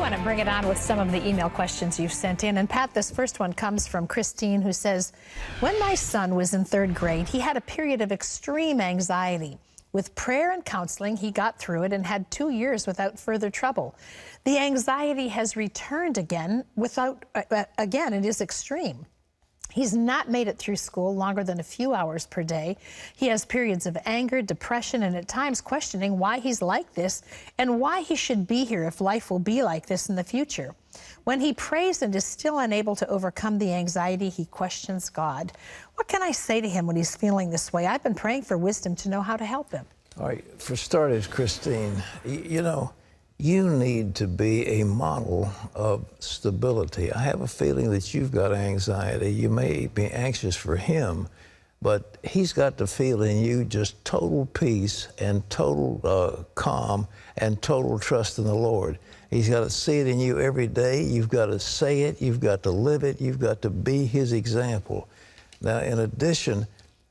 want to bring it on with some of the email questions you've sent in. And Pat, this first one comes from Christine, who says, when my son was in 3rd grade, he had a period of extreme anxiety. With prayer and counseling, he got through it and had 2 years without further trouble. The anxiety has returned again it is extreme. He's not made it through school longer than a few hours per day. He has periods of anger, depression, and at times questioning why he's like this and why he should be here if life will be like this in the future. When he prays and is still unable to overcome the anxiety, he questions God. What can I say to him when he's feeling this way? I've been praying for wisdom to know how to help him. All right, for starters, Christine, you know, you need to be a model of stability. I have a feeling that you've got anxiety. You may be anxious for him, but he's got to feel in you just total peace and total calm and total trust in the Lord. He's got to see it in you every day. You've got to say it. You've got to live it. You've got to be his example. Now, in addition,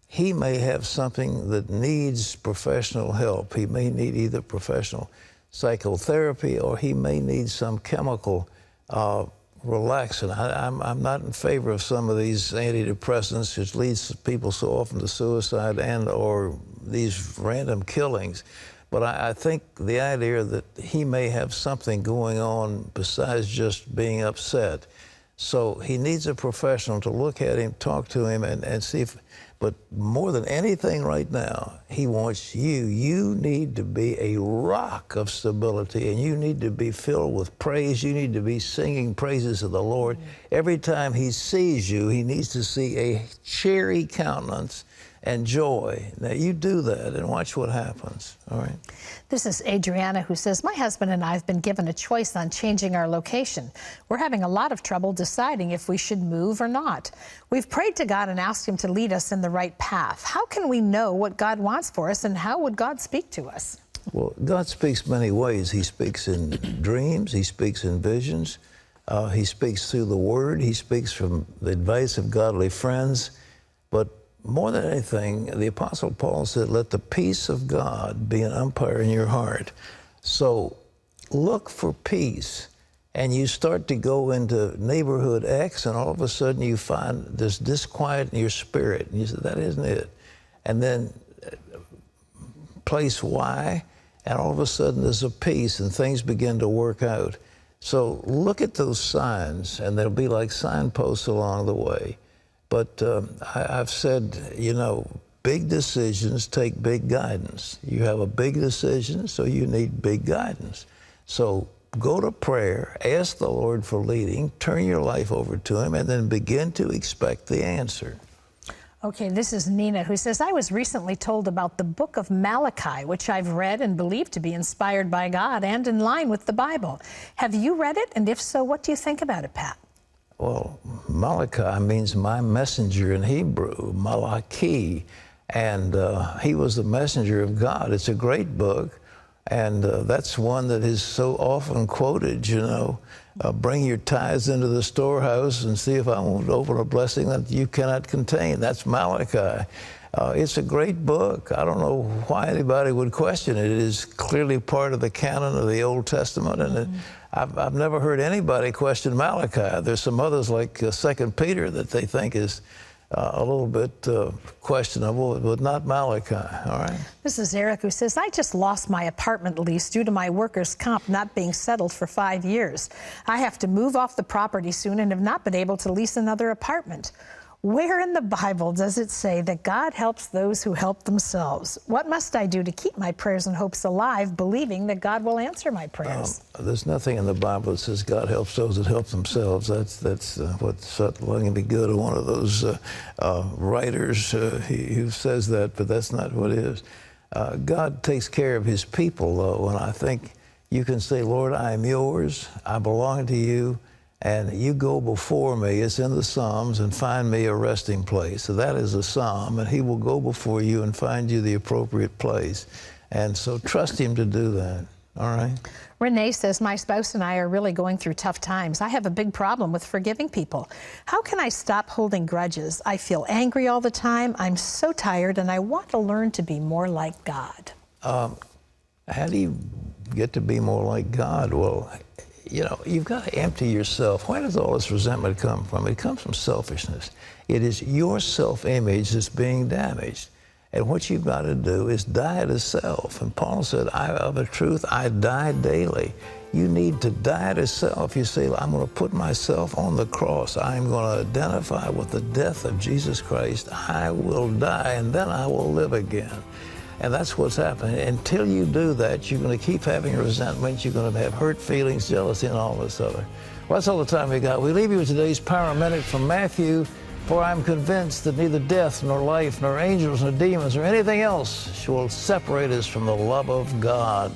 he may have something that needs professional help. He may need either professional psychotherapy or he may need some chemical relaxant. I'm not in favor of some of these antidepressants, which leads people so often to suicide and or these random killings. But I think the idea that he may have something going on besides just being upset. So he needs a professional to look at him, talk to him, and see if, but more than anything right now, he wants you. You need to be a rock of stability, and you need to be filled with praise. You need to be singing praises of the Lord. Every time he sees you, he needs to see a cheery countenance and joy. Now, you do that and watch what happens, all right? This is Adriana, who says, my husband and I have been given a choice on changing our location. We're having a lot of trouble deciding if we should move or not. We've prayed to God and asked him to lead us in the right path. How can we know what God wants for us, and how would God speak to us? Well, God speaks many ways. He speaks in dreams. He speaks in visions. He speaks through the Word. He speaks from the advice of godly friends. But more than anything, the Apostle Paul said, let the peace of God be an umpire in your heart. So look for peace, and you start to go into neighborhood X, and all of a sudden you find this disquiet in your spirit. And you say, that isn't it. And then place Y, and all of a sudden there's a peace, and things begin to work out. So look at those signs, and they'll be like signposts along the way. But I've said, you know, big decisions take big guidance. You have a big decision, so you need big guidance. So go to prayer, ask the Lord for leading, turn your life over to him, and then begin to expect the answer. Okay, this is Nina, who says, I was recently told about the book of Malachi, which I've read and believe to be inspired by God and in line with the Bible. Have you read it? And if so, what do you think about it, Pat? Well, Malachi means my messenger in Hebrew, Malachi, and he was the messenger of God. It's a great book, and that's one that is so often quoted, you know. Bring your tithes into the storehouse and see if I won't open a blessing that you cannot contain. That's Malachi. It's a great book. I don't know why anybody would question it. It is clearly part of the canon of the Old Testament, and I've never heard anybody question Malachi. There's some others like 2 Peter that they think is a little bit questionable, but not Malachi, all right? This is Eric, who says, I just lost my apartment lease due to my workers' comp not being settled for 5 years. I have to move off the property soon and have not been able to lease another apartment. Where in the Bible does it say that God helps those who help themselves? What must I do to keep my prayers and hopes alive, believing that God will answer my prayers? There's nothing in the Bible that says God helps those that help themselves. That's what's going to be good of one of those writers who says that, but that's not what it is. God takes care of his people, though, and I think you can say, Lord, I am yours, I belong to you, and you go before me. It's in the Psalms, and find me a resting place. So that is a psalm, and he will go before you and find you the appropriate place. And so trust him to do that, all right? Renee says, my spouse and I are really going through tough times. I have a big problem with forgiving people. How can I stop holding grudges? I feel angry all the time. I'm so tired, and I want to learn to be more like God. How do you get to be more like God? Well, you know, you've got to empty yourself. Where does all this resentment come from? It comes from selfishness. It is your self-image that's being damaged. And what you've got to do is die to self. And Paul said, of a truth, I die daily. You need to die to self. You say, I'm going to put myself on the cross. I'm going to identify with the death of Jesus Christ. I will die, and then I will live again. And that's what's happening. Until you do that, you're going to keep having resentment. You're going to have hurt feelings, jealousy, and all this other. Well, that's all the time we got. We leave you with today's Power Minute from Matthew. For I am convinced that neither death, nor life, nor angels, nor demons, or anything else will separate us from the love of God.